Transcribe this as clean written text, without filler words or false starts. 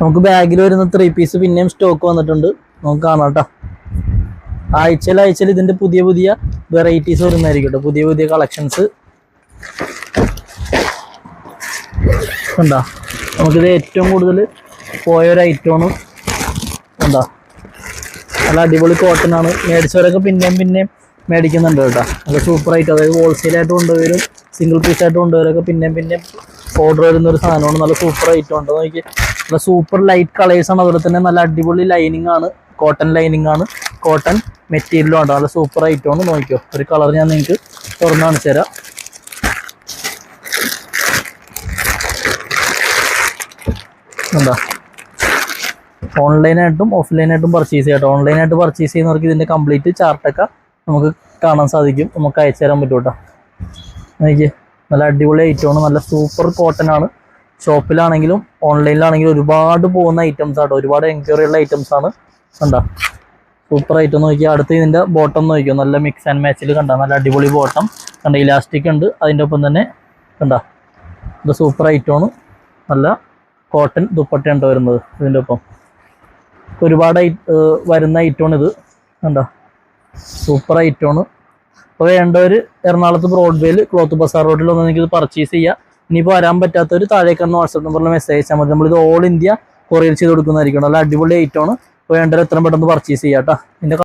നമുക്ക് ബാഗിൽ വരുന്ന 3 പീസ് പിന്നെയും സ്റ്റോക്ക് വന്നിട്ടുണ്ട്. നമുക്ക് കാണാം കേട്ടോ. ആഴ്ചയിൽ ഇതിന്റെ പുതിയ പുതിയ വെറൈറ്റീസ് വരുന്നതായിരിക്കും കേട്ടോ. പുതിയ പുതിയ കളക്ഷൻസ് ഉണ്ടാ. നമുക്കിത് ഏറ്റവും കൂടുതൽ പോയൊരു ഐറ്റമാണ്. എന്താ നല്ല അടിപൊളി കോട്ടൺ ആണ്. മേടിച്ചവരൊക്കെ പിന്നെയും മേടിക്കുന്നുണ്ട് കേട്ടോ. നല്ല സൂപ്പർ ആയിട്ട്, അതായത് ഹോൾസെയിലായിട്ട് കൊണ്ടുവരും, സിംഗിൾ പീസായിട്ട് കൊണ്ടുവരൊക്കെ പിന്നെയും ഓർഡർ വരുന്ന ഒരു സാധനമാണ്. നല്ല സൂപ്പർ ഐറ്റം ഉണ്ട്. നോക്കി, നല്ല സൂപ്പർ ലൈറ്റ് കളേഴ്സാണ്. അതുപോലെ തന്നെ നല്ല അടിപൊളി ലൈനിങ് ആണ്. കോട്ടൺ ലൈനിങ് ആണ്, കോട്ടൺ മെറ്റീരിയലും ഉണ്ട്. നല്ല സൂപ്പർ ഐറ്റമാണ്. നോക്കിയോ, ഒരു കളർ ഞാൻ നിങ്ങൾക്ക് തുറന്ന് കാണിച്ചു തരാം. എന്താ, ഓൺലൈനായിട്ടും ഓഫ്ലൈനായിട്ടും പർച്ചേസ് ചെയ്യാം കേട്ടോ. ഓൺലൈനായിട്ട് പർച്ചേസ് ചെയ്യുന്നവർക്ക് ഇതിൻ്റെ കംപ്ലീറ്റ് ചാർട്ടൊക്കെ നമുക്ക് കാണാൻ സാധിക്കും. നമുക്ക് അയച്ചു തരാൻ പറ്റും കേട്ടോ. നോക്കിയേ, നല്ല അടിപൊളി ഐറ്റമാണ്. നല്ല സൂപ്പർ കോട്ടൺ ആണ്. ഷോപ്പിലാണെങ്കിലും ഓൺലൈനിലാണെങ്കിലും ഒരുപാട് പോകുന്ന ഐറ്റംസ് ആട്ടോ. ഒരുപാട് എൻക്വയറി ഉള്ള ഐറ്റംസ് ആണ്. കണ്ടാ, സൂപ്പർ ഐറ്റം. നോക്കിയാൽ അടുത്ത് ഇതിൻ്റെ ബോട്ടം നോക്കിയോ, നല്ല മിക്സ് ആൻഡ് മാച്ചിൽ കണ്ട നല്ല അടിപൊളി ബോട്ടം കണ്ട. ഇലാസ്റ്റിക് ഉണ്ട് അതിൻ്റെ ഒപ്പം തന്നെ. കണ്ട, ഇത് സൂപ്പർ ഐറ്റമാണ്. നല്ല കോട്ടൺ ദുപ്പട്ടയുണ്ട് വരുന്നത് ഇതിൻ്റെ ഒപ്പം. ഒരുപാട് വരുന്ന ഐറ്റമാണ് ഇത്. കണ്ട, സൂപ്പർ ഐറ്റമാണ്. അപ്പോൾ വേണ്ടവർ എറണാകുളത്ത് ബ്രോഡ്വേയിൽ ക്ലോത്ത് ബസാർ റോഡിൽ ഒന്ന് നിങ്ങൾക്ക് ഇത് പർച്ചേസ് ചെയ്യാം. ഇനിയിപ്പോൾ വരാൻ പറ്റാത്തവർ താഴേക്കാണ് വാട്സാപ്പ് നമ്പറിൽ മെസ്സേജ് അയച്ചാൽ മതി. നമ്മളിത് ഓൾ ഇന്ത്യ കൊറിയർ ചെയ്ത് കൊടുക്കുന്നതായിരിക്കും. നല്ല അടിപൊളി ഐറ്റമാണ്. അപ്പോൾ വേണ്ടവർ എത്രയും പെട്ടെന്ന് പർച്ചേസ് ചെയ്യാം കേട്ടോ. ഇതിൻ്റെ